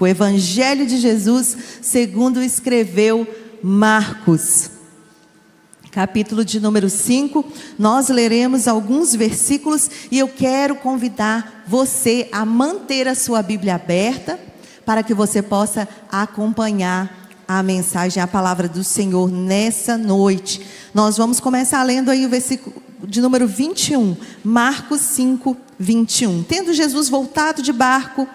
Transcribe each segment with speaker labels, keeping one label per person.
Speaker 1: O Evangelho de Jesus segundo escreveu Marcos, capítulo de número 5, nós leremos alguns versículos e eu quero convidar você a manter a sua Bíblia aberta para que você possa acompanhar a mensagem, a palavra do Senhor nessa noite. Nós vamos começar lendo aí o versículo de número 21, Marcos 5, 21. Tendo Jesus voltado de barco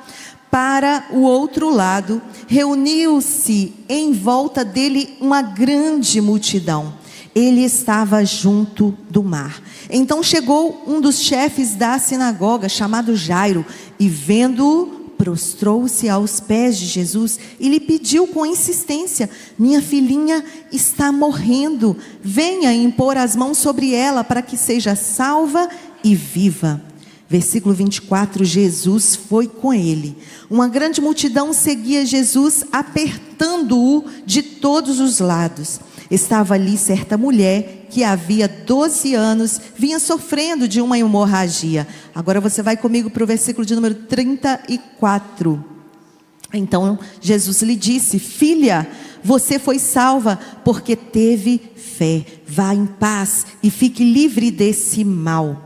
Speaker 1: para o outro lado, reuniu-se em volta dele uma grande multidão. Ele estava junto do mar. Então chegou um dos chefes da sinagoga, chamado Jairo, e vendo-o, prostrou-se aos pés de Jesus e lhe pediu com insistência: minha filhinha está morrendo, venha impor as mãos sobre ela para que seja salva e viva. Versículo 24, Jesus foi com ele. Uma grande multidão seguia Jesus, apertando-o de todos os lados. Estava ali certa mulher que havia 12 anos vinha sofrendo de uma hemorragia. Agora você vai comigo para o versículo de número 34. Então Jesus lhe disse: filha, você foi salva porque teve fé. Vá em paz e fique livre desse mal.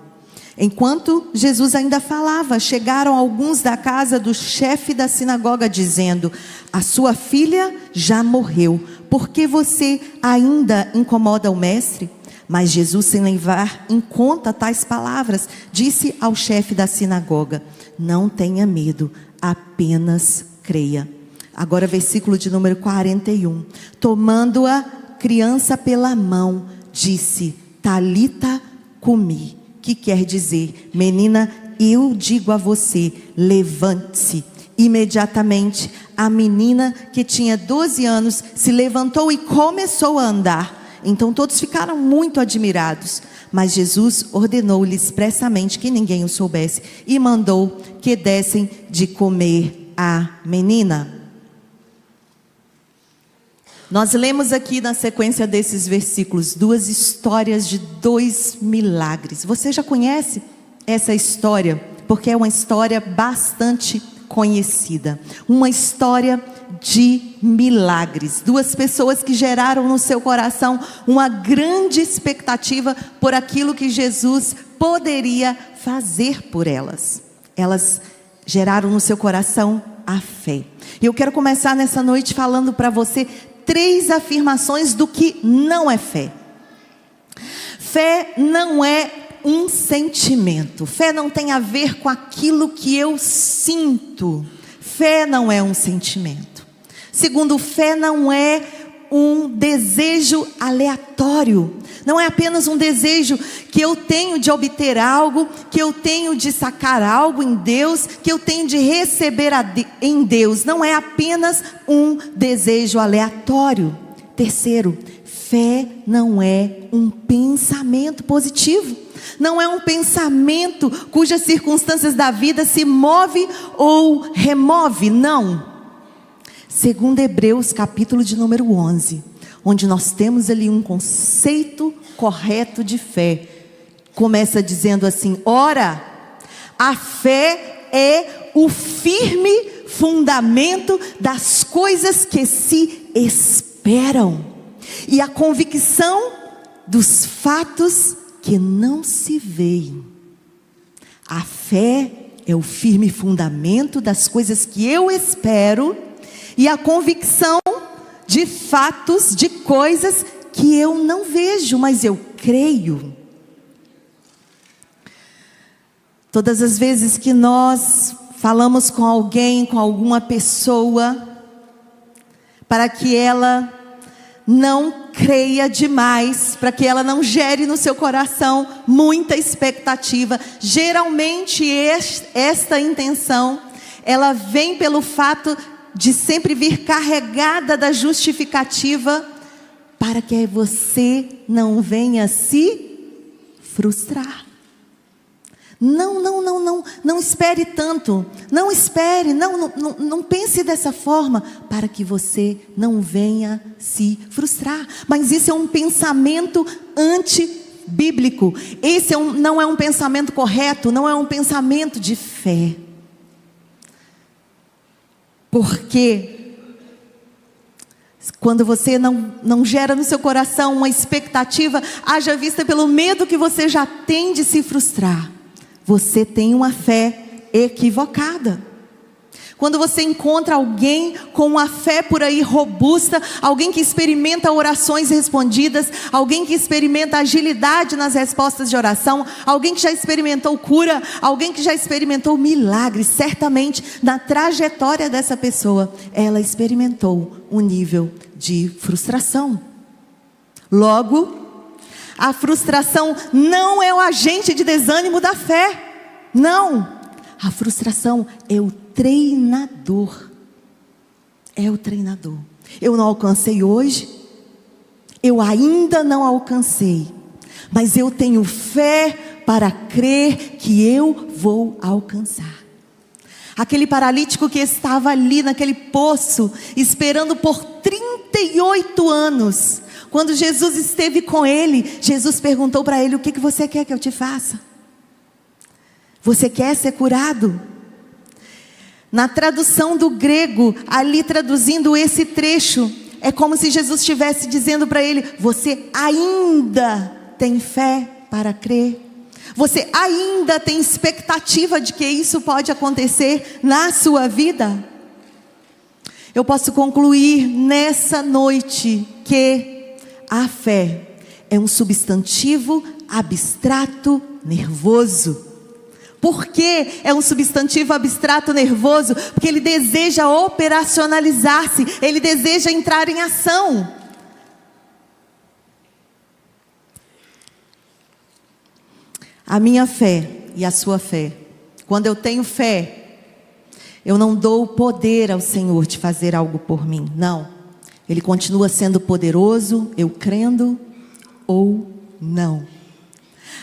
Speaker 1: Enquanto Jesus ainda falava, chegaram alguns da casa do chefe da sinagoga dizendo: a sua filha já morreu, por que você ainda incomoda o mestre? Mas Jesus, sem levar em conta tais palavras, disse ao chefe da sinagoga: não tenha medo, apenas creia. Agora versículo de número 41. Tomando a criança pela mão, disse: Talita cumi, que quer dizer: menina, eu digo a você, levante-se. Imediatamente a menina, que tinha 12 anos, se levantou e começou a andar. Então todos ficaram muito admirados, mas Jesus ordenou-lhe expressamente que ninguém o soubesse e mandou que dessem de comer à menina. Nós lemos aqui na sequência desses versículos duas histórias de dois milagres. Você já conhece essa história? Porque é uma história bastante conhecida. Uma história de milagres. Duas pessoas que geraram no seu coração uma grande expectativa por aquilo que Jesus poderia fazer por elas. Elas geraram no seu coração a fé. E eu quero começar nessa noite falando para você 3 afirmações do que não é fé. Fé não é um sentimento. Fé não tem a ver com aquilo que eu sinto. Fé não é um sentimento. Segundo, fé não é um desejo aleatório. Não é apenas um desejo que eu tenho de obter algo, que eu tenho de sacar algo em Deus, que eu tenho de receber em Deus. Não é apenas um desejo aleatório. Terceiro, fé não é um pensamento positivo. Não é um pensamento cujas circunstâncias da vida se move ou remove, não. Segundo Hebreus, capítulo de número 11, onde nós temos ali um conceito correto de fé. Começa dizendo assim: ora, a fé é o firme fundamento das coisas que se esperam e a convicção dos fatos que não se veem. A fé é o firme fundamento das coisas que eu espero e a convicção de fatos, de coisas que eu não vejo, mas eu creio. Todas as vezes que nós falamos com alguém, com alguma pessoa, para que ela não creia demais, para que ela não gere no seu coração muita expectativa, geralmente esta intenção, ela vem pelo fato de sempre vir carregada da justificativa, para que você não venha se frustrar. Não espere tanto, não espere, não pense dessa forma, para que você não venha se frustrar. Mas isso é um pensamento antibíblico, esse não é um pensamento correto, não é um pensamento de fé. Porque quando você não gera no seu coração uma expectativa, haja vista pelo medo que você já tem de se frustrar, você tem uma fé equivocada. Quando você encontra alguém com uma fé por aí robusta, alguém que experimenta orações respondidas, alguém que experimenta agilidade nas respostas de oração, alguém que já experimentou cura, alguém que já experimentou milagres, certamente na trajetória dessa pessoa, ela experimentou um nível de frustração. Logo, a frustração não é o agente de desânimo da fé, não. A frustração é o treinador. É o treinador. Eu não alcancei hoje, eu ainda não alcancei, mas eu tenho fé para crer que eu vou alcançar. Aquele paralítico que estava ali naquele poço, esperando por 38 anos, quando Jesus esteve com ele, Jesus perguntou para ele: o que você quer que eu te faça? Você quer ser curado? Na tradução do grego, ali traduzindo esse trecho, é como se Jesus estivesse dizendo para ele: você ainda tem fé para crer? Você ainda tem expectativa de que isso pode acontecer na sua vida? Eu posso concluir nessa noite que a fé é um substantivo abstrato nervoso. Por que é um substantivo abstrato nervoso? Porque ele deseja operacionalizar-se, ele deseja entrar em ação. A minha fé e a sua fé, quando eu tenho fé, eu não dou o poder ao Senhor de fazer algo por mim, não. Ele continua sendo poderoso, eu crendo ou não.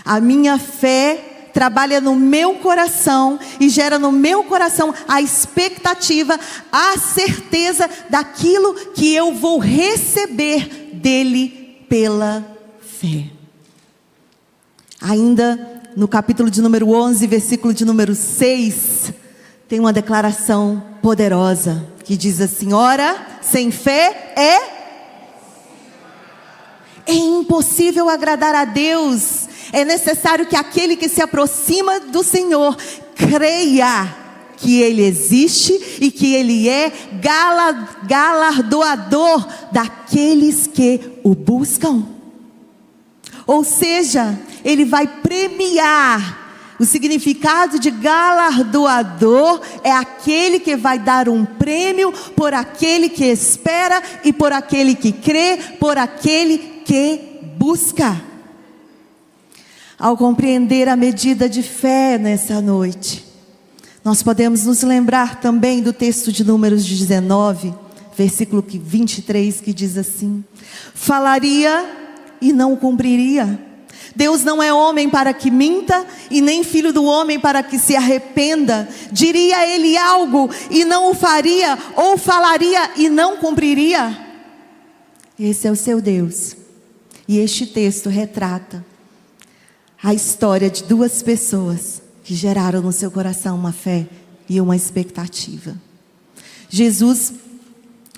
Speaker 1: A minha fé trabalha no meu coração e gera no meu coração a expectativa, a certeza daquilo que eu vou receber dele pela fé. Ainda no capítulo de número 11, versículo de número 6, tem uma declaração poderosa que diz assim: ora, sem fé é impossível agradar a Deus. É necessário que aquele que se aproxima do Senhor creia que Ele existe e que Ele é galardoador daqueles que o buscam. Ou seja, Ele vai premiar. O significado de galardoador é aquele que vai dar um prêmio por aquele que espera e por aquele que crê, por aquele que busca. Ao compreender a medida de fé nessa noite, nós podemos nos lembrar também do texto de Números 19, versículo 23, que diz assim: falaria e não cumpriria. Deus não é homem para que minta, e nem filho do homem para que se arrependa. Diria ele algo e não o faria, ou falaria e não cumpriria? Esse é o seu Deus. E este texto retrata a história de duas pessoas que geraram no seu coração uma fé e uma expectativa. Jesus,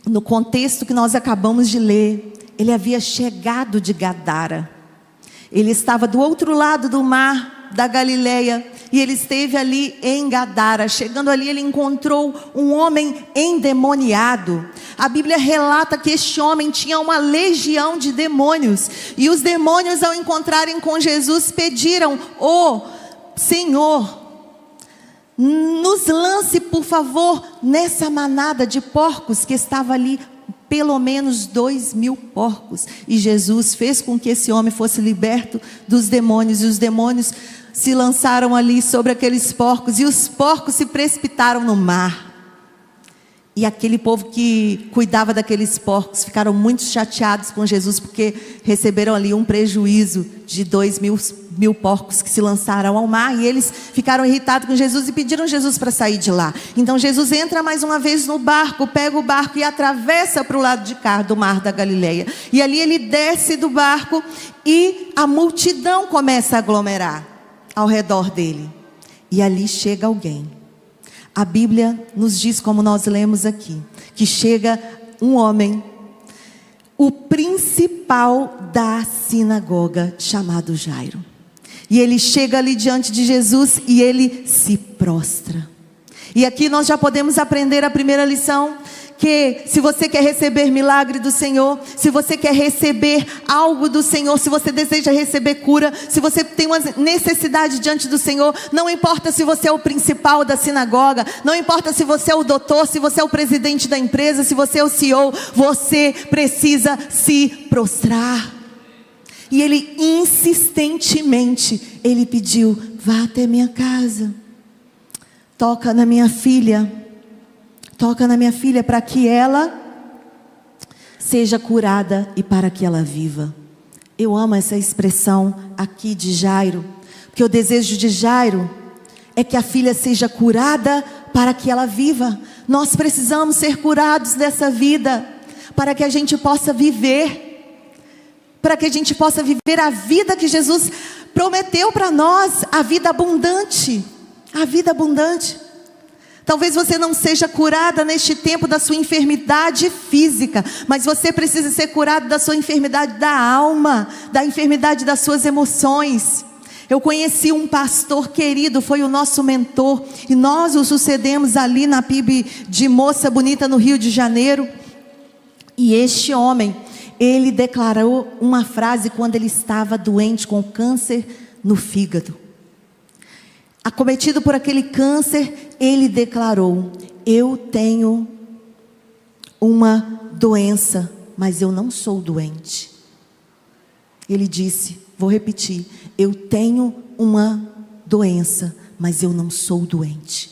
Speaker 1: no contexto que nós acabamos de ler, ele havia chegado de Gadara. Ele estava do outro lado do mar da Galileia e ele esteve ali em Gadara. Chegando ali, ele encontrou um homem endemoniado. A Bíblia relata que este homem tinha uma legião de demônios. E os demônios, ao encontrarem com Jesus, pediram: "Ó Senhor, nos lance, por favor, nessa manada de porcos", que estava ali, pelo menos 2.000 porcos. E Jesus fez com que esse homem fosse liberto dos demônios. E os demônios se lançaram ali sobre aqueles porcos. E os porcos se precipitaram no mar. E aquele povo que cuidava daqueles porcos ficaram muito chateados com Jesus, porque receberam ali um prejuízo de 2.000 porcos que se lançaram ao mar. E eles ficaram irritados com Jesus e pediram Jesus para sair de lá. Então Jesus entra mais uma vez no barco, pega o barco e atravessa para o lado de cá do mar da Galileia. E ali ele desce do barco e a multidão começa a aglomerar ao redor dele. E ali chega alguém. a Bíblia nos diz, como nós lemos aqui, que chega um homem, o principal da sinagoga, chamado Jairo. E ele chega ali diante de Jesus e ele se prostra. E aqui nós já podemos aprender a primeira lição, que se você quer receber milagre do Senhor, se você quer receber algo do Senhor, se você deseja receber cura, se você tem uma necessidade diante do Senhor, não importa se você é o principal da sinagoga, não importa se você é o doutor, se você é o presidente da empresa, se você é o CEO, você precisa se prostrar. E ele insistentemente, ele pediu: vá até minha casa, toca na minha filha para que ela seja curada e para que ela viva. Eu amo essa expressão aqui de Jairo, porque o desejo de Jairo é que a filha seja curada para que ela viva. Nós precisamos ser curados dessa vida, para que a gente possa viver, para que a gente possa viver a vida que Jesus prometeu para nós, a vida abundante, a vida abundante. Talvez você não seja curada neste tempo da sua enfermidade física, mas você precisa ser curado da sua enfermidade da alma, da enfermidade das suas emoções. Eu conheci um pastor querido, foi o nosso mentor, e nós o sucedemos ali na PIB de Moça Bonita, no Rio de Janeiro. E este homem, ele declarou uma frase quando ele estava doente com câncer no fígado. Acometido por aquele câncer, ele declarou: eu tenho uma doença, mas eu não sou doente. Ele disse, vou repetir: eu tenho uma doença, mas eu não sou doente.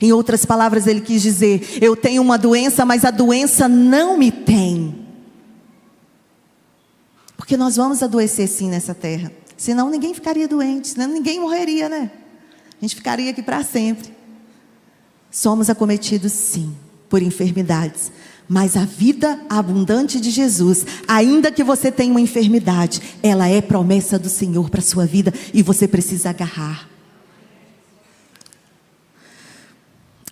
Speaker 1: Em outras palavras, ele quis dizer: eu tenho uma doença, mas a doença não me tem. Porque nós vamos adoecer sim nessa terra, senão ninguém ficaria doente, senão ninguém morreria, né? A gente ficaria aqui para sempre. Somos acometidos sim por enfermidades, mas a vida abundante de Jesus, ainda que você tenha uma enfermidade, ela é promessa do Senhor para a sua vida, e você precisa agarrar.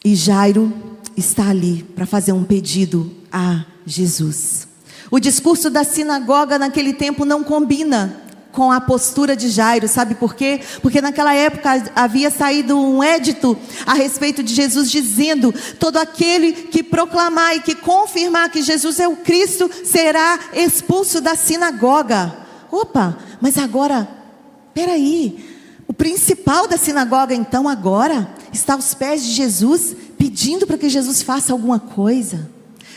Speaker 1: E Jairo está ali para fazer um pedido a Jesus. O discurso da sinagoga naquele tempo não combina com a postura de Jairo, sabe por quê? Porque naquela época havia saído um édito a respeito de Jesus, dizendo: todo aquele que proclamar e que confirmar que Jesus é o Cristo será expulso da sinagoga. Opa, mas agora, peraí, o principal da sinagoga então agora está aos pés de Jesus, pedindo para que Jesus faça alguma coisa.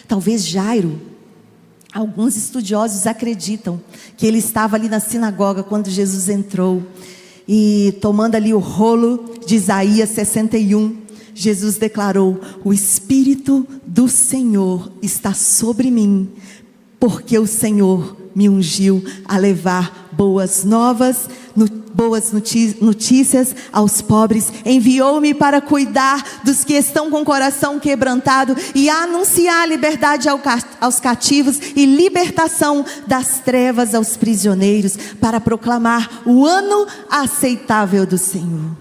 Speaker 1: Talvez Jairo, alguns estudiosos acreditam que ele estava ali na sinagoga quando Jesus entrou, e tomando ali o rolo de Isaías 61, Jesus declarou: o Espírito do Senhor está sobre mim, porque o Senhor me ungiu a levar boas novas, boas notícias aos pobres. Enviou-me para cuidar dos que estão com o coração quebrantado e a anunciar liberdade aos cativos e libertação das trevas aos prisioneiros, para proclamar o ano aceitável do Senhor.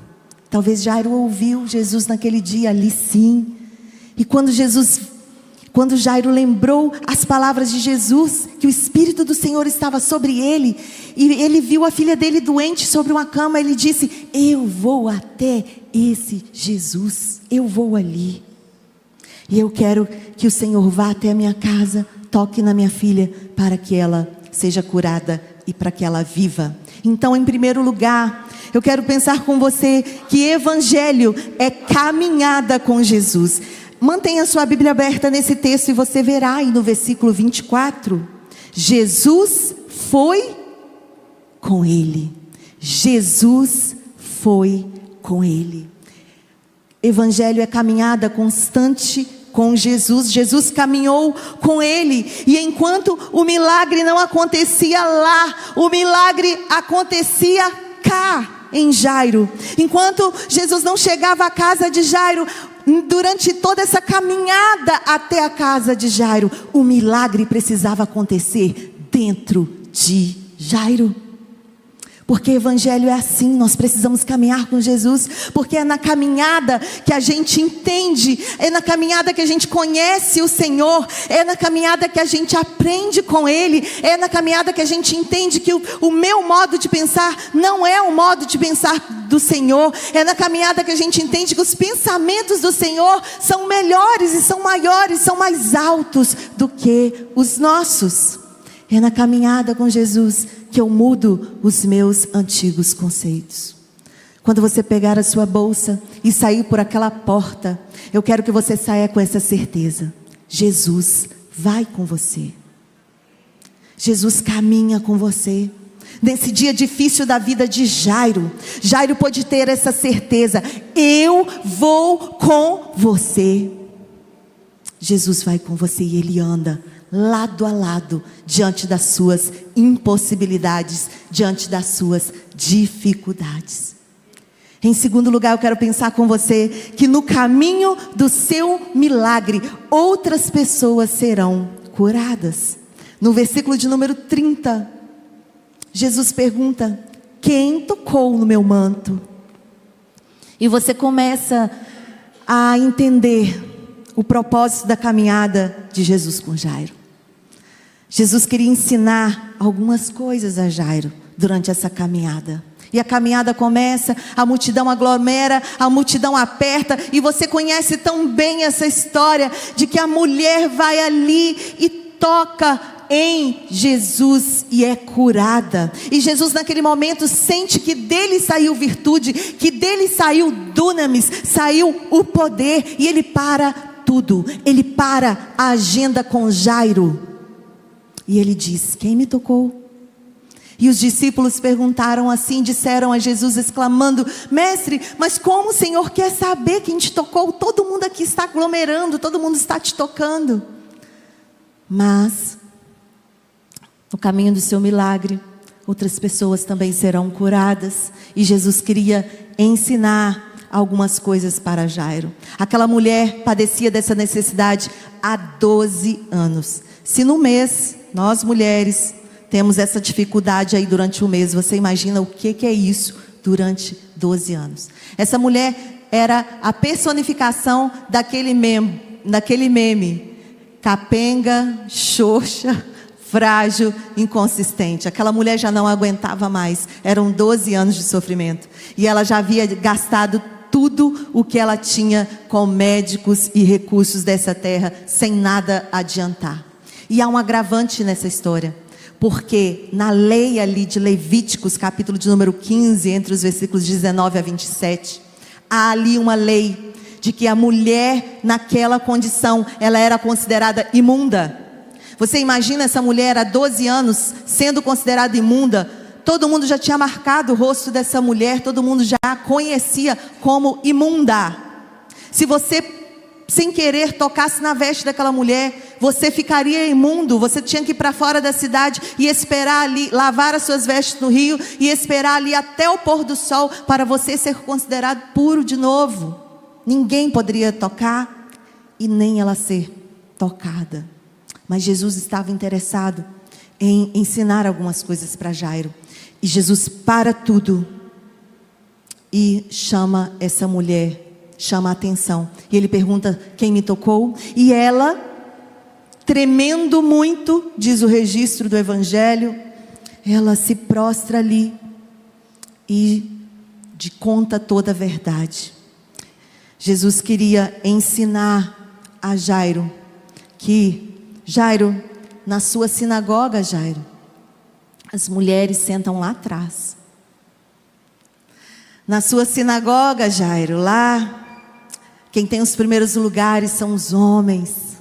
Speaker 1: Talvez Jairo ouviu Jesus naquele dia ali, sim. E quando Jairo lembrou as palavras de Jesus, que o Espírito do Senhor estava sobre ele, e ele viu a filha dele doente sobre uma cama, ele disse: eu vou até esse Jesus, eu vou ali. E eu quero que o Senhor vá até a minha casa, toque na minha filha, para que ela seja curada e para que ela viva. Então, em primeiro lugar, eu quero pensar com você que evangelho é caminhada com Jesus. Mantenha a sua Bíblia aberta nesse texto e você verá aí no versículo 24. Jesus foi com ele. Jesus foi com ele. Evangelho é caminhada constante com Jesus. Jesus caminhou com ele. E enquanto o milagre não acontecia lá, o milagre acontecia cá em Jairo. Enquanto Jesus não chegava à casa de Jairo, durante toda essa caminhada até a casa de Jairo, o milagre precisava acontecer dentro de Jairo. Porque evangelho é assim, nós precisamos caminhar com Jesus, porque é na caminhada que a gente entende, é na caminhada que a gente conhece o Senhor, é na caminhada que a gente aprende com Ele, é na caminhada que a gente entende que o meu modo de pensar não é o modo de pensar do Senhor, é na caminhada que a gente entende que os pensamentos do Senhor são melhores e são maiores, são mais altos do que os nossos. É na caminhada com Jesus que eu mudo os meus antigos conceitos. Quando você pegar a sua bolsa e sair por aquela porta, eu quero que você saia com essa certeza: Jesus vai com você. Jesus caminha com você. Nesse dia difícil da vida de Jairo, Jairo pôde ter essa certeza: eu vou com você. Jesus vai com você e Ele anda lado a lado, diante das suas impossibilidades, diante das suas dificuldades. Em segundo lugar, eu quero pensar com você que no caminho do seu milagre, outras pessoas serão curadas. No versículo de número 30, Jesus pergunta: quem tocou no meu manto? E você começa a entender o propósito da caminhada de Jesus com Jairo. Jesus queria ensinar algumas coisas a Jairo durante essa caminhada. E a caminhada começa, a multidão aglomera, a multidão aperta. E você conhece tão bem essa história de que a mulher vai ali e toca em Jesus e é curada. E Jesus naquele momento sente que dele saiu virtude, que dele saiu dunamis, saiu o poder. E ele para tudo, ele para a agenda com Jairo. E ele diz: quem me tocou? E os discípulos perguntaram assim, disseram a Jesus exclamando: mestre, mas como o Senhor quer saber quem te tocou? Todo mundo aqui está aglomerando, todo mundo está te tocando. Mas no caminho do seu milagre, outras pessoas também serão curadas. E Jesus queria ensinar algumas coisas para Jairo. Aquela mulher padecia dessa necessidade há 12 anos. Se no mês, nós mulheres temos essa dificuldade aí durante o mês, você imagina o que é isso durante 12 anos. Essa mulher era a personificação daquele meme, capenga, xoxa, frágil, inconsistente. Aquela mulher já não aguentava mais, eram 12 anos de sofrimento. E ela já havia gastado tudo o que ela tinha com médicos e recursos dessa terra, sem nada adiantar. E há um agravante nessa história, porque na lei ali de Levíticos, capítulo de número 15, entre os versículos 19 a 27, há ali uma lei de que a mulher naquela condição, ela era considerada imunda. Você imagina essa mulher há 12 anos sendo considerada imunda? Todo mundo já tinha marcado o rosto dessa mulher, todo mundo já a conhecia como imunda. Se você sem querer tocasse na veste daquela mulher, você ficaria imundo. Você tinha que ir para fora da cidade e esperar ali, lavar as suas vestes no rio e esperar ali até o pôr do sol para você ser considerado puro de novo. Ninguém poderia tocar e nem ela ser tocada. Mas Jesus estava interessado em ensinar algumas coisas para Jairo. E Jesus para tudo e chama essa mulher, chama a atenção. E ele pergunta: quem me tocou? E ela, tremendo muito, diz o registro do evangelho, ela se prostra ali e conta toda a verdade. Jesus queria ensinar a Jairo que Jairo, na sua sinagoga, Jairo, as mulheres sentam lá atrás. Na sua sinagoga, Jairo, lá quem tem os primeiros lugares são os homens.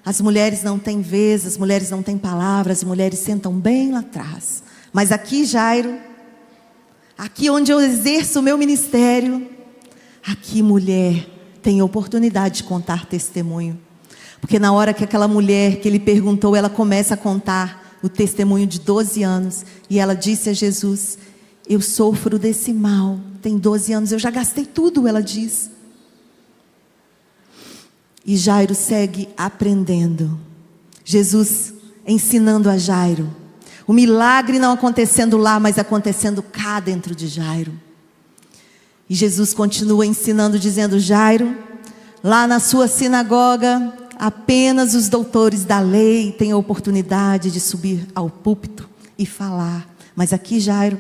Speaker 1: As mulheres não têm vez, as mulheres não têm palavra, as mulheres sentam bem lá atrás. Mas aqui, Jairo, aqui onde eu exerço o meu ministério, aqui, mulher, tem oportunidade de contar testemunho. Porque na hora que aquela mulher que ele perguntou, ela começa a contar o testemunho de 12 anos. E ela disse a Jesus: eu sofro desse mal, tem 12 anos, eu já gastei tudo, ela diz. E Jairo segue aprendendo. Jesus ensinando a Jairo O milagre não acontecendo lá, mas acontecendo cá dentro de Jairo. E Jesus continua ensinando, dizendo: Jairo, lá na sua sinagoga, apenas os doutores da lei têm a oportunidade de subir ao púlpito e falar. Mas aqui, Jairo,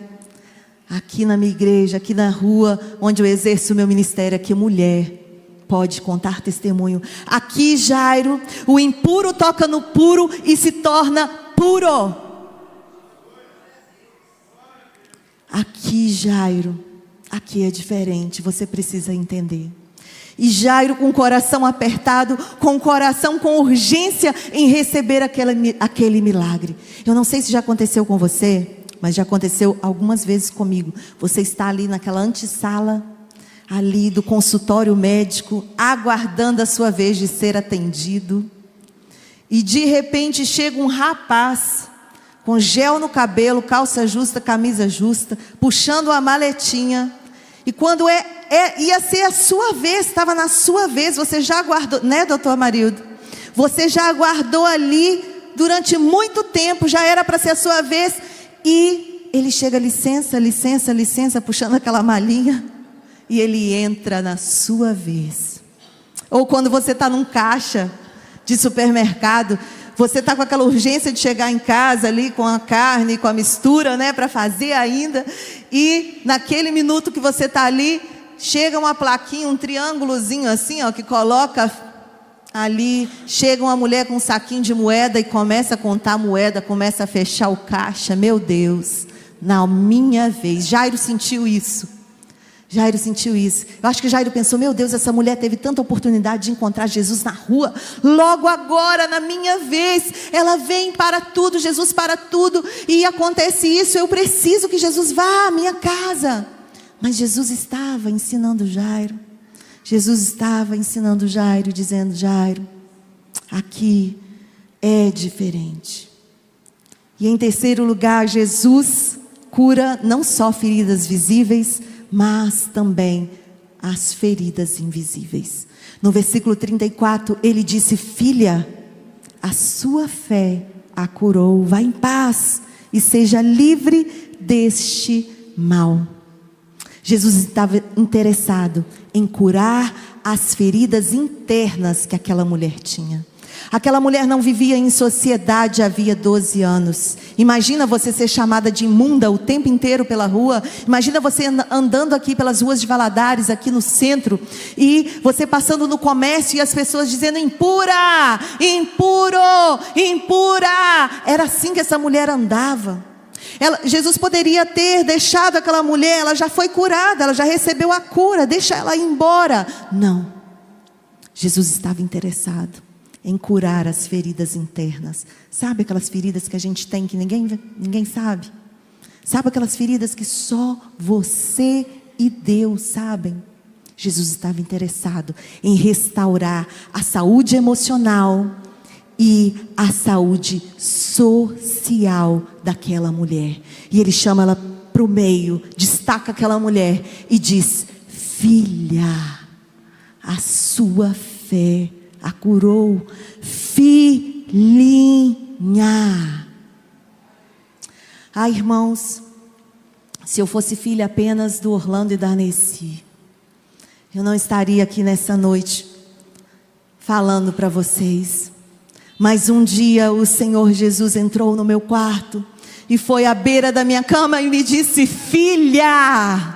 Speaker 1: aqui na minha igreja, aqui na rua onde eu exerço o meu ministério, aqui mulher pode contar testemunho. Aqui, Jairo, o impuro toca no puro e se torna puro. Aqui, Jairo, aqui é diferente, você precisa entender. E Jairo, com o coração apertado, com o coração com urgência em receber aquele milagre. Eu não sei se já aconteceu com você, mas já aconteceu algumas vezes comigo. Você está ali naquela antessala, ali do consultório médico, aguardando a sua vez de ser atendido. E de repente chega um rapaz, com gel no cabelo, calça justa, camisa justa, puxando uma maletinha. E quando ia ser a sua vez, estava na sua vez, você já aguardou, né, doutor Amarildo? Você já aguardou ali durante muito tempo, já era para ser a sua vez. E ele chega, licença, licença, licença, puxando aquela malinha. E ele entra na sua vez. Ou quando você está num caixa de supermercado, você está com aquela urgência de chegar em casa ali com a carne, com a mistura, né, para fazer ainda. E naquele minuto que você está ali, chega uma plaquinha, um triângulozinho assim, ó, que coloca ali. Chega uma mulher com um saquinho de moeda e começa a contar a moeda, começa a fechar o caixa. Meu Deus, na minha vez. Jairo sentiu isso. Jairo sentiu isso. Eu acho que Jairo pensou: meu Deus, essa mulher teve tanta oportunidade de encontrar Jesus na rua. Logo agora, na minha vez, ela vem para tudo, Jesus para tudo. E acontece isso, eu preciso que Jesus vá à minha casa. Mas Jesus estava ensinando Jairo. Jesus estava ensinando Jairo, dizendo: Jairo, aqui é diferente. E em terceiro lugar, Jesus cura não só feridas visíveis, mas também as feridas invisíveis. No versículo 34, ele disse: filha, a sua fé a curou, vá em paz e seja livre deste mal. Jesus estava interessado em curar as feridas internas que aquela mulher tinha. Aquela mulher não vivia em sociedade havia 12 anos. Imagina você ser chamada de imunda o tempo inteiro pela rua. Imagina você andando aqui pelas ruas de Valadares, aqui no centro, e você passando no comércio e as pessoas dizendo: impura, impuro, impura. Era assim que essa mulher andava. Jesus poderia ter deixado aquela mulher, ela já foi curada, ela já recebeu a cura, deixa ela ir embora. Não, Jesus estava interessado em curar as feridas internas. Sabe aquelas feridas que a gente tem que ninguém sabe? Sabe aquelas feridas que só você e Deus sabem? Jesus estava interessado em restaurar a saúde emocional e a saúde social daquela mulher. E ele chama ela para o meio, destaca aquela mulher e diz: filha, a sua fé a curou. Filhinha. Ah, irmãos, se eu fosse filha apenas do Orlando e da Arnesi, eu não estaria aqui nessa noite falando para vocês. Mas um dia o Senhor Jesus entrou no meu quarto e foi à beira da minha cama e me disse: filha.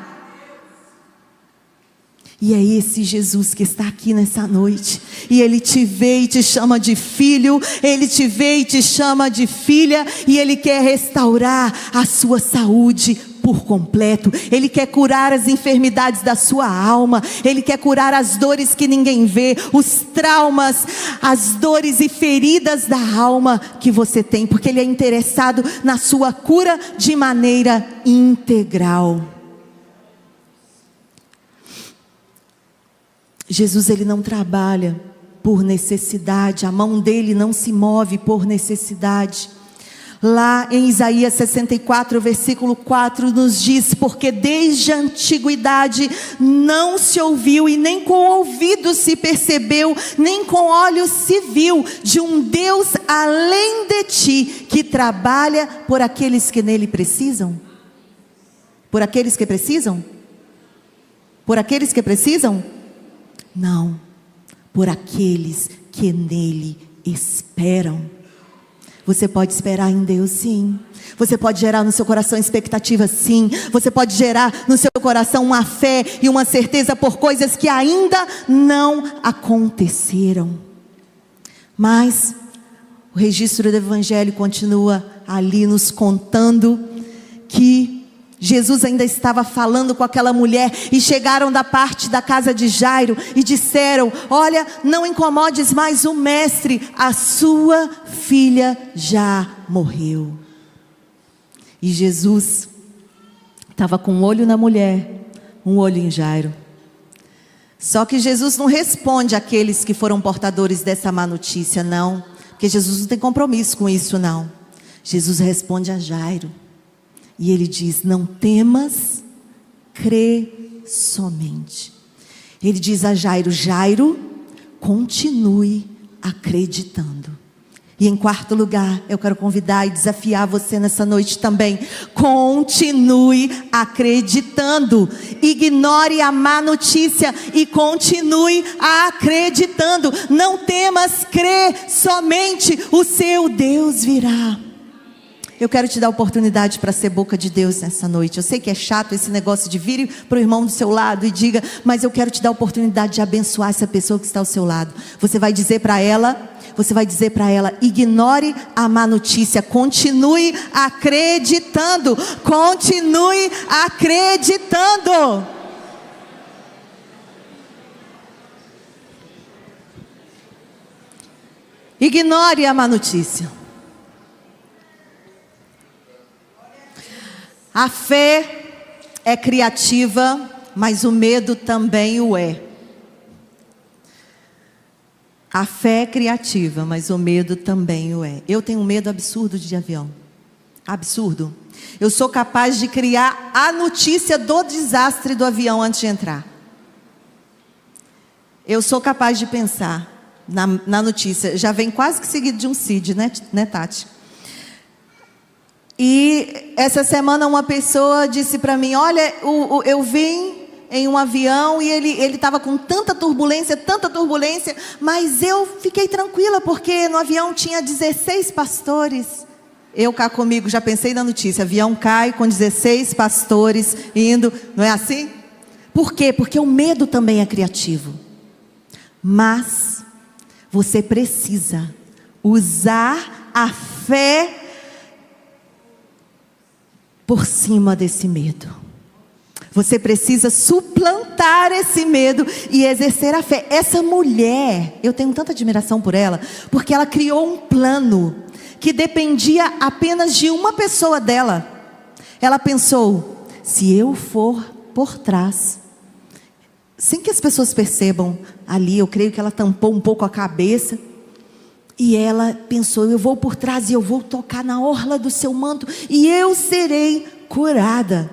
Speaker 1: E é esse Jesus que está aqui nessa noite. E Ele te vê e te chama de filho. Ele te vê e te chama de filha. E Ele quer restaurar a sua saúde por completo. Ele quer curar as enfermidades da sua alma. Ele quer curar as dores que ninguém vê, os traumas, as dores e feridas da alma que você tem, porque Ele é interessado na sua cura de maneira integral. Jesus, Ele não trabalha por necessidade, a mão dele não se move por necessidade. Lá em Isaías 64, versículo 4, nos diz: porque desde a antiguidade não se ouviu, e nem com ouvido se percebeu, nem com olhos se viu, de um Deus além de ti, que trabalha por aqueles que nele precisam. Por aqueles que precisam? Por aqueles que precisam? Não, por aqueles que nele esperam. Você pode esperar em Deus, sim. Você pode gerar no seu coração expectativa, sim. Você pode gerar no seu coração uma fé e uma certeza por coisas que ainda não aconteceram. Mas o registro do Evangelho continua ali nos contando que Jesus ainda estava falando com aquela mulher, e chegaram da parte da casa de Jairo e disseram: olha, não incomodes mais o mestre, a sua filha já morreu. E Jesus estava com um olho na mulher, um olho em Jairo. Só que Jesus não responde àqueles que foram portadores dessa má notícia, não, porque Jesus não tem compromisso com isso, não. Jesus responde a Jairo. E ele diz: não temas, crê somente. Ele diz a Jairo: Jairo, continue acreditando. E em quarto lugar, eu quero convidar e desafiar você nessa noite também: continue acreditando. Ignore a má notícia e continue acreditando. Não temas, crê somente, o seu Deus virá. Eu quero te dar oportunidade para ser boca de Deus nessa noite. Eu sei que é chato esse negócio de vire para o irmão do seu lado e diga, mas eu quero te dar a oportunidade de abençoar essa pessoa que está ao seu lado. Você vai dizer para ela, ignore a má notícia, continue acreditando, continue acreditando. Ignore a má notícia. A fé é criativa, mas o medo também o é. A fé é criativa, mas o medo também o é. Eu tenho um medo absurdo de avião. Absurdo. Eu sou capaz de criar a notícia do desastre do avião antes de entrar. Eu sou capaz de pensar na notícia. Já vem quase que seguido de um CID, né, Tati? E essa semana uma pessoa disse para mim: olha, eu vim em um avião e ele estava com tanta turbulência, mas eu fiquei tranquila porque no avião tinha 16 pastores. Eu cá comigo já pensei na notícia: avião cai com 16 pastores indo, não é assim? Por quê? Porque o medo também é criativo. Mas você precisa usar a fé por cima desse medo. Você precisa suplantar esse medo e exercer a fé. Essa mulher, eu tenho tanta admiração por ela, porque ela criou um plano que dependia apenas de uma pessoa dela. Ela pensou: se eu for por trás, sem que as pessoas percebam ali, eu creio que ela tampou um pouco a cabeça. E ela pensou: eu vou por trás e eu vou tocar na orla do seu manto e eu serei curada.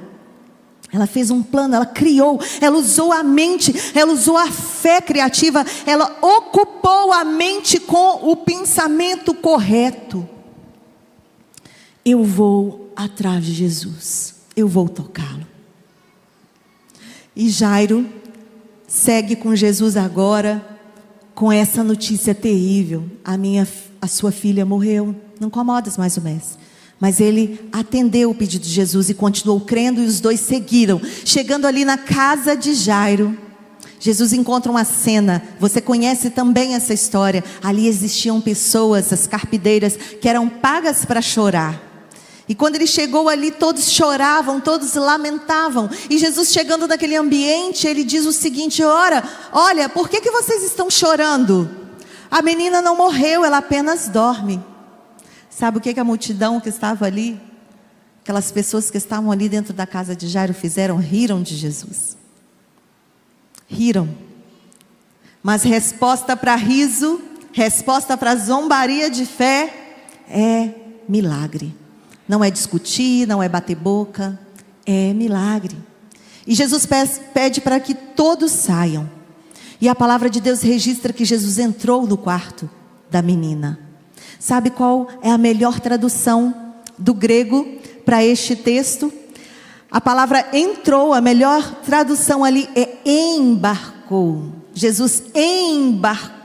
Speaker 1: Ela fez um plano, ela criou, ela usou a mente, ela usou a fé criativa, ela ocupou a mente com o pensamento correto. Eu vou atrás de Jesus, eu vou tocá-lo. E Jairo segue com Jesus agora, com essa notícia terrível: a sua filha morreu. Não incomodas mais o mestre. Mas ele atendeu o pedido de Jesus e continuou crendo, e os dois seguiram. Chegando ali na casa de Jairo, Jesus encontra uma cena. Você conhece também essa história. Ali existiam pessoas, as carpideiras, que eram pagas para chorar. E quando ele chegou ali, todos choravam, todos lamentavam. E Jesus, chegando naquele ambiente, ele diz o seguinte: olha, por que vocês estão chorando? A menina não morreu, ela apenas dorme. Sabe o que a multidão que estava ali, aquelas pessoas que estavam ali dentro da casa de Jairo fizeram? Riram de Jesus. Riram. Mas resposta para riso, resposta para zombaria de fé é milagre. Não é discutir, não é bater boca, é milagre. E Jesus pede para que todos saiam. E a palavra de Deus registra que Jesus entrou no quarto da menina. Sabe qual é a melhor tradução do grego para este texto? A palavra entrou, a melhor tradução ali é embarcou. Jesus embarcou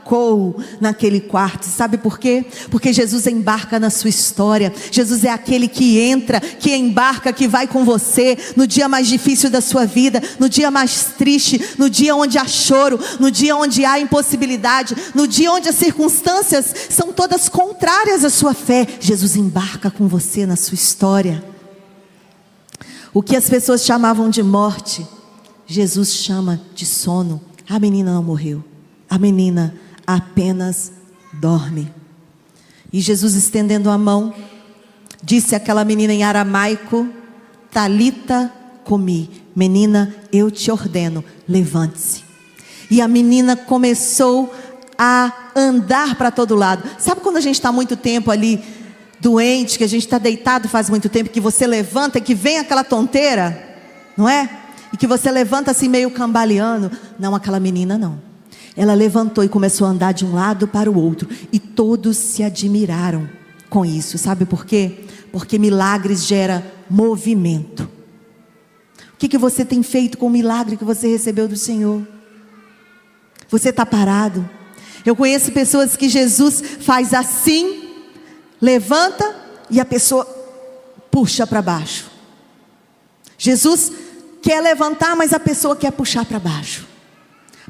Speaker 1: naquele quarto. Sabe por quê? Porque Jesus embarca na sua história. Jesus é aquele que entra, que embarca, que vai com você no dia mais difícil da sua vida, no dia mais triste, no dia onde há choro, no dia onde há impossibilidade, no dia onde as circunstâncias são todas contrárias à sua fé. Jesus embarca com você na sua história. O que as pessoas chamavam de morte, Jesus chama de sono. A menina não morreu, a menina apenas dorme. E Jesus, estendendo a mão, disse àquela menina em aramaico: Talita cumi, menina, eu te ordeno, levante-se. E a menina começou a andar para todo lado. Sabe quando a gente está muito tempo ali doente, que a gente está deitado faz muito tempo, que você levanta e que vem aquela tonteira, não é? E que você levanta assim meio cambaleando. Não, aquela menina não. Ela levantou e começou a andar de um lado para o outro. E todos se admiraram com isso. Sabe por quê? Porque milagres gera movimento. O que você tem feito com o milagre que você recebeu do Senhor? Você está parado? Eu conheço pessoas que Jesus faz assim, levanta e a pessoa puxa para baixo. Jesus quer levantar, mas a pessoa quer puxar para baixo.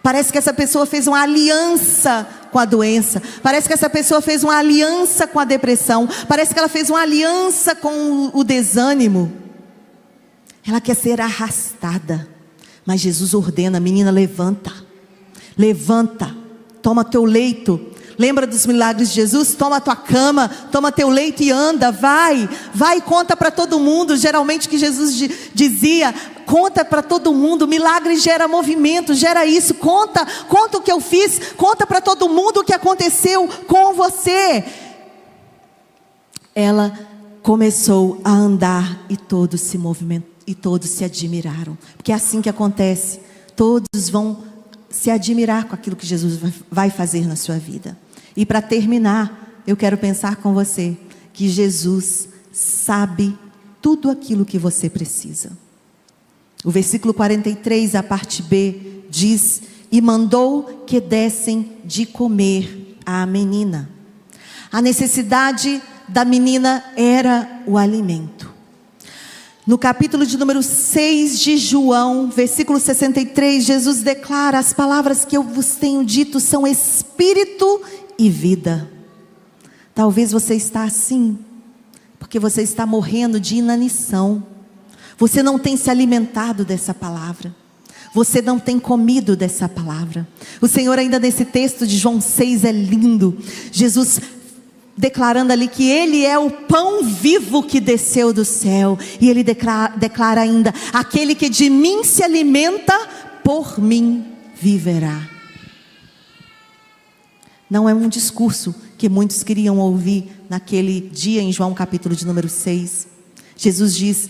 Speaker 1: Parece que essa pessoa fez uma aliança com a doença. Parece que essa pessoa fez uma aliança com a depressão. Parece que ela fez uma aliança com o desânimo. Ela quer ser arrastada. Mas Jesus ordena: menina, levanta. Levanta. Toma teu leito. Lembra dos milagres de Jesus? Toma a tua cama, toma teu leito e anda, vai e conta para todo mundo. Geralmente que Jesus dizia: conta para todo mundo. Milagre gera movimento, gera isso. Conta o que eu fiz, conta para todo mundo o que aconteceu com você. Ela começou a andar e todos se movimentaram e todos se admiraram, porque é assim que acontece. Todos vão se admirar com aquilo que Jesus vai fazer na sua vida. E para terminar, eu quero pensar com você que Jesus sabe tudo aquilo que você precisa. O versículo 43, a parte B, diz: e mandou que dessem de comer à menina. A necessidade da menina era o alimento. No capítulo de número 6 de João, versículo 63, Jesus declara: as palavras que eu vos tenho dito são espírito e vida. Talvez você está assim, porque você está morrendo de inanição. Você não tem se alimentado dessa palavra. Você não tem comido dessa palavra. O Senhor, ainda nesse texto de João 6, é lindo. Jesus declarando ali que Ele é o pão vivo que desceu do céu. E Ele declara ainda: aquele que de mim se alimenta, por mim viverá. Não é um discurso que muitos queriam ouvir naquele dia em João capítulo de número 6. Jesus diz: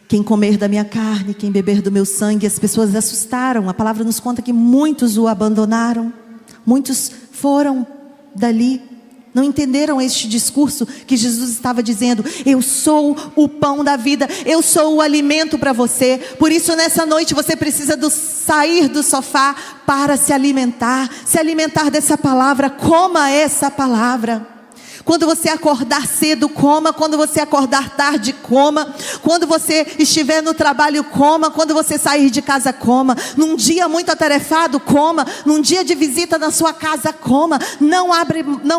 Speaker 1: quem comer da minha carne, quem beber do meu sangue. As pessoas assustaram. A palavra nos conta que muitos o abandonaram. Muitos foram dali. Não entenderam este discurso que Jesus estava dizendo: eu sou o pão da vida, eu sou o alimento para você. Por isso nessa noite você precisa sair do sofá para se alimentar dessa palavra. Coma essa palavra. Quando você acordar cedo, coma. Quando você acordar tarde, coma. Quando você estiver no trabalho, coma. Quando você sair de casa, coma. Num dia muito atarefado, coma. Num dia de visita na sua casa, coma. Não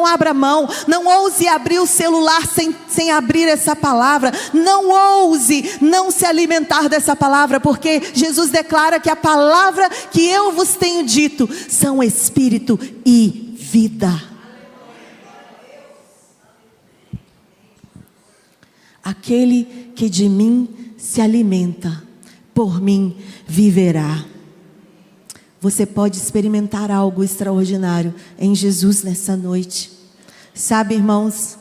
Speaker 1: abra mão. Não ouse abrir o celular sem abrir essa palavra. Não ouse não se alimentar dessa palavra, porque Jesus declara que a palavra que eu vos tenho dito são espírito e vida. Aquele que de mim se alimenta, por mim viverá. Você pode experimentar algo extraordinário em Jesus nessa noite. Sabe, irmãos,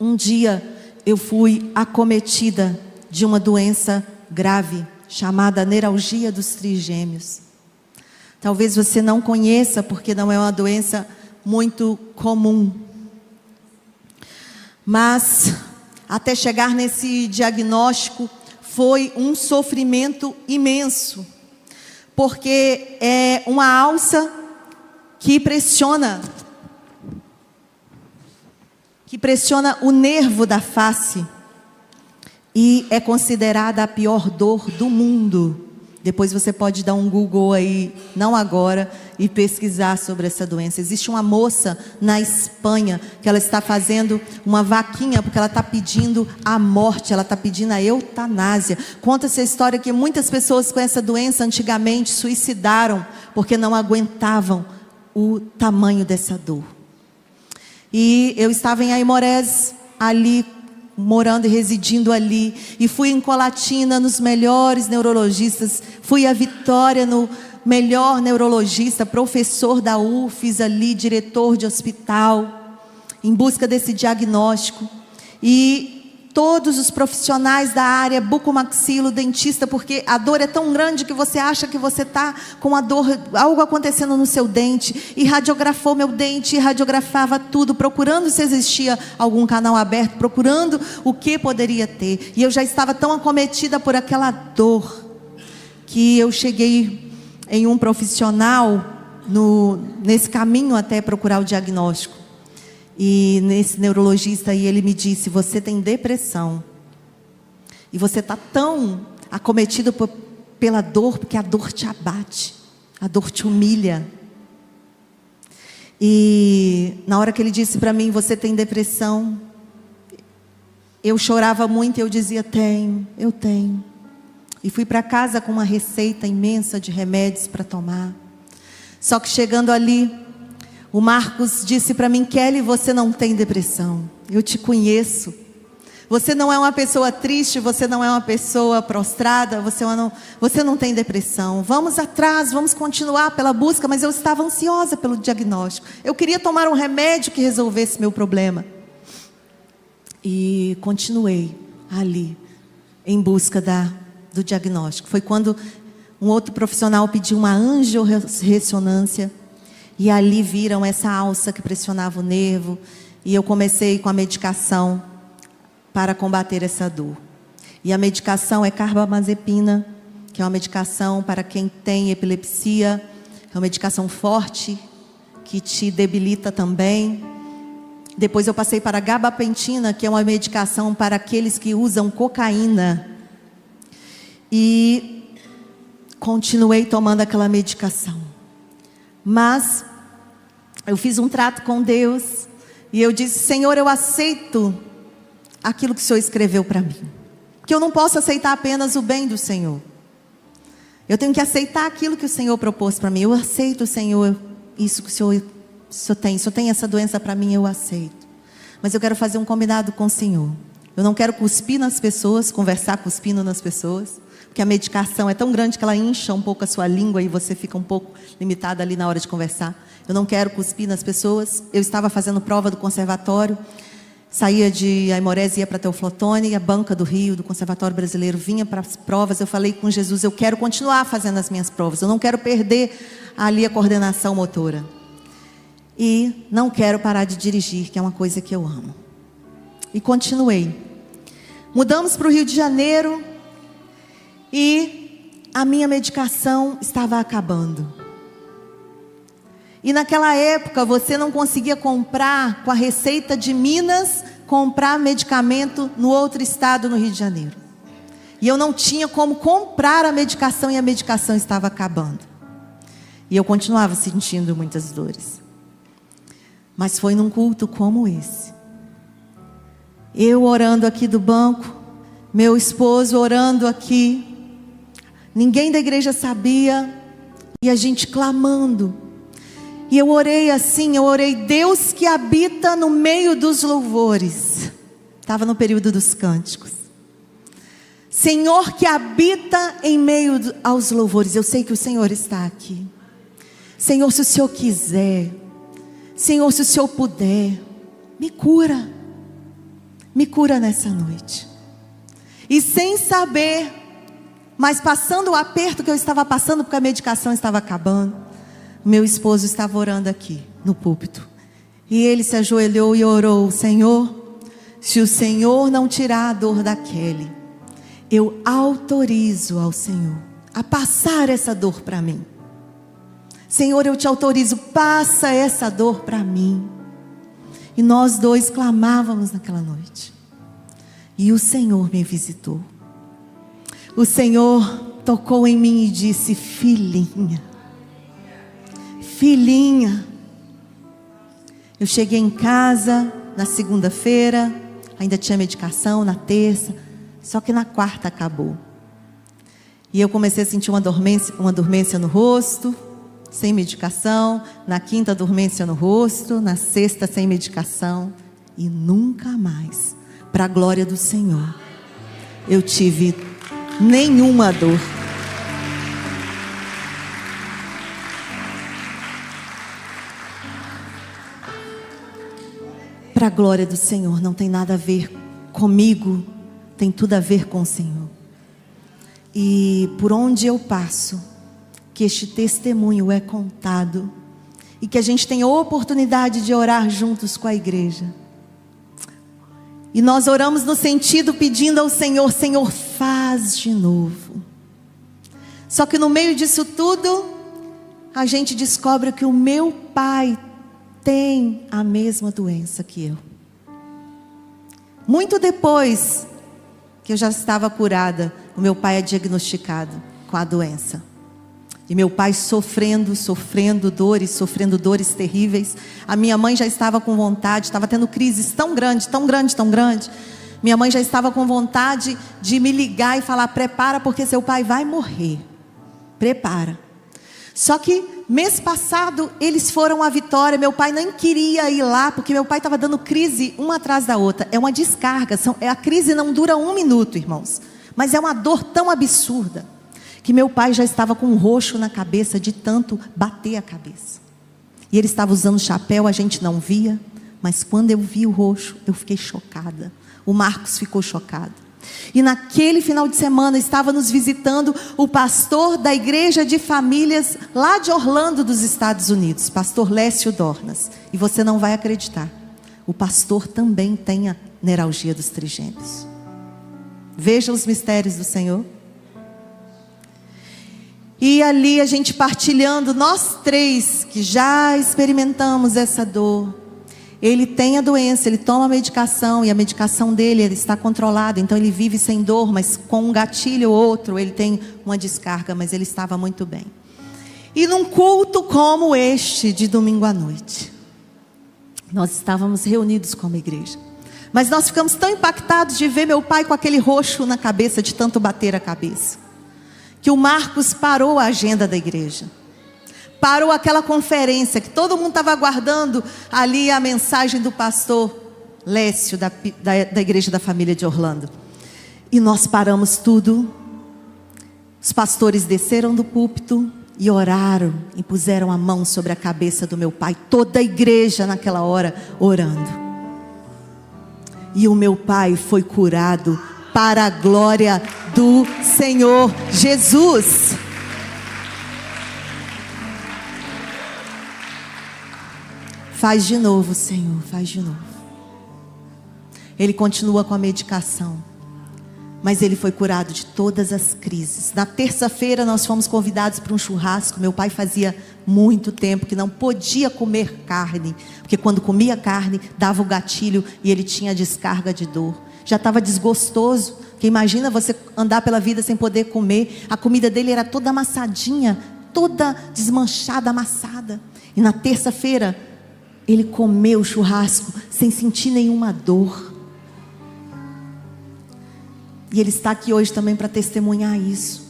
Speaker 1: um dia eu fui acometida de uma doença grave, chamada neuralgia dos trigêmeos. Talvez você não conheça, porque não é uma doença muito comum. Mas, até chegar nesse diagnóstico, foi um sofrimento imenso. Porque é uma alça que pressiona o nervo da face. E é considerada a pior dor do mundo. Depois você pode dar um Google aí, não agora, e pesquisar sobre essa doença. Existe uma moça na Espanha que ela está fazendo uma vaquinha porque ela está pedindo a morte, ela está pedindo a eutanásia. Conta-se a história que muitas pessoas com essa doença antigamente suicidaram porque não aguentavam o tamanho dessa dor. E eu estava em Aimorés, ali, morando e residindo ali, e fui em Colatina nos melhores neurologistas, fui a Vitória no melhor neurologista, professor da UFES ali, diretor de hospital, em busca desse diagnóstico, e todos os profissionais da área, bucomaxilo, dentista, porque a dor é tão grande que você acha que você está com a dor, algo acontecendo no seu dente, e radiografou meu dente, e radiografava tudo, procurando se existia algum canal aberto, procurando o que poderia ter, e eu já estava tão acometida por aquela dor, que eu cheguei em um profissional, nesse caminho até procurar o diagnóstico. E nesse neurologista aí ele me disse: você tem depressão. E você está tão acometido pela dor, porque a dor te abate, a dor te humilha. E na hora que ele disse para mim: você tem depressão, eu chorava muito e eu dizia: eu tenho. E fui para casa com uma receita imensa de remédios para tomar. Só que chegando ali, o Marcos disse para mim: Kelly, você não tem depressão, eu te conheço. Você não é uma pessoa triste, você não é uma pessoa prostrada, você não tem depressão. Vamos atrás, vamos continuar pela busca. Mas eu estava ansiosa pelo diagnóstico. Eu queria tomar um remédio que resolvesse meu problema. E continuei ali, em busca do diagnóstico. Foi quando um outro profissional pediu uma angiorressonância. E ali viram essa alça que pressionava o nervo. E eu comecei com a medicação para combater essa dor. E a medicação é carbamazepina, que é uma medicação para quem tem epilepsia. É uma medicação forte, que te debilita também. Depois eu passei para a gabapentina, que é uma medicação para aqueles que usam cocaína. E continuei tomando aquela medicação. Mas eu fiz um trato com Deus e eu disse: Senhor, eu aceito aquilo que o Senhor escreveu para mim, porque eu não posso aceitar apenas o bem do Senhor, eu tenho que aceitar aquilo que o Senhor propôs para mim. Eu aceito, Senhor, isso que o Senhor tem essa doença para mim, eu aceito. Mas eu quero fazer um combinado com o Senhor. Eu não quero cuspir nas pessoas, conversar cuspindo nas pessoas, porque a medicação é tão grande que ela incha um pouco a sua língua e você fica um pouco limitada ali na hora de conversar. Eu não quero cuspir nas pessoas. Eu estava fazendo prova do conservatório, saía de Aimorés e ia para Teoflotone, a banca do Rio, do Conservatório Brasileiro, vinha para as provas. Eu falei com Jesus: eu quero continuar fazendo as minhas provas, eu não quero perder ali a coordenação motora. E não quero parar de dirigir, que é uma coisa que eu amo. E continuei. Mudamos para o Rio de Janeiro e a minha medicação estava acabando. E naquela época você não conseguia comprar com a receita de Minas, comprar medicamento no outro estado, no Rio de Janeiro. E eu não tinha como comprar a medicação e a medicação estava acabando. E eu continuava sentindo muitas dores. Mas foi num culto como esse. Eu orando aqui do banco, meu esposo orando aqui. Ninguém da igreja sabia. E a gente clamando. E eu orei assim, Deus que habita no meio dos louvores. Estava no período dos cânticos. Senhor que habita em meio aos louvores. Eu sei que o Senhor está aqui. Senhor, se o Senhor quiser. Senhor, se o Senhor puder, me cura. me cura nessa noite. E sem saber, mas passando o aperto que eu estava passando, porque a medicação estava acabando, meu esposo estava orando aqui no púlpito. E ele se ajoelhou e orou: Senhor, se o Senhor não tirar a dor da Kelly, eu autorizo ao Senhor a passar essa dor para mim. Senhor, eu te autorizo, passa essa dor para mim. E nós dois clamávamos naquela noite. E o Senhor me visitou. O Senhor tocou em mim e disse: filhinha, filhinha. Eu cheguei em casa na segunda-feira, ainda tinha medicação na terça, só que na quarta acabou. E eu comecei a sentir uma dormência no rosto, sem medicação. Na quinta, dormência no rosto. Na sexta, sem medicação. E nunca mais, para a glória do Senhor, eu tive nenhuma dor. Para a glória do Senhor, não tem nada a ver comigo, tem tudo a ver com o Senhor. E por onde eu passo, que este testemunho é contado, e que a gente tem a oportunidade de orar juntos com a igreja. E nós oramos no sentido pedindo ao Senhor: Senhor, faz de novo. Só que no meio disso tudo, a gente descobre que o meu pai tem a mesma doença que eu. Muito depois que eu já estava curada, o meu pai é diagnosticado com a doença. E meu pai sofrendo dores terríveis. A minha mãe já estava com vontade, estava tendo crises tão grandes. Minha mãe já estava com vontade de me ligar e falar: prepara, porque seu pai vai morrer. Prepara. Só que mês passado eles foram à Vitória. Meu pai nem queria ir lá, porque meu pai estava dando crise uma atrás da outra. É uma descarga, a crise não dura 1 minuto, irmãos. Mas é uma dor tão absurda, que meu pai já estava com um roxo na cabeça de tanto bater a cabeça. E ele estava usando chapéu, a gente não via, mas quando eu vi o roxo, eu fiquei chocada. O Marcos ficou chocado. E naquele final de semana estava nos visitando o pastor da igreja de famílias lá de Orlando, dos Estados Unidos, pastor Lécio Dornas. E você não vai acreditar, o pastor também tem a neuralgia dos trigêmeos. Veja os mistérios do Senhor. E ali a gente partilhando, nós 3 que já experimentamos essa dor. Ele tem a doença, ele toma a medicação, e a medicação dele está controlada, então ele vive sem dor, mas com um gatilho ou outro ele tem uma descarga, mas ele estava muito bem. E num culto como este de domingo à noite, nós estávamos reunidos como igreja, mas nós ficamos tão impactados de ver meu pai com aquele roxo na cabeça, de tanto bater a cabeça, que o Marcos parou a agenda da igreja. Parou aquela conferência que todo mundo estava aguardando ali a mensagem do pastor Lécio da igreja da família de Orlando. E nós paramos tudo. Os pastores desceram do púlpito e oraram e puseram a mão sobre a cabeça do meu pai. Toda a igreja naquela hora orando. E o meu pai foi curado para a glória do Senhor Jesus. Faz de novo, Senhor, faz de novo. Ele continua com a medicação, mas ele foi curado de todas as crises. Na terça-feira nós fomos convidados para um churrasco. Meu pai fazia muito tempo que não podia comer carne, porque quando comia carne dava o gatilho e ele tinha descarga de dor. Já estava desgostoso, porque imagina você andar pela vida sem poder comer. A comida dele era toda amassadinha, toda desmanchada, amassada. E na terça-feira ele comeu o churrasco sem sentir nenhuma dor. E ele está aqui hoje também para testemunhar isso.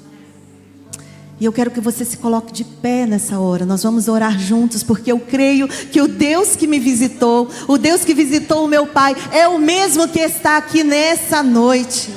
Speaker 1: E eu quero que você se coloque de pé nessa hora. Nós vamos orar juntos, porque eu creio que o Deus que me visitou, o Deus que visitou o meu pai, é o mesmo que está aqui nessa noite.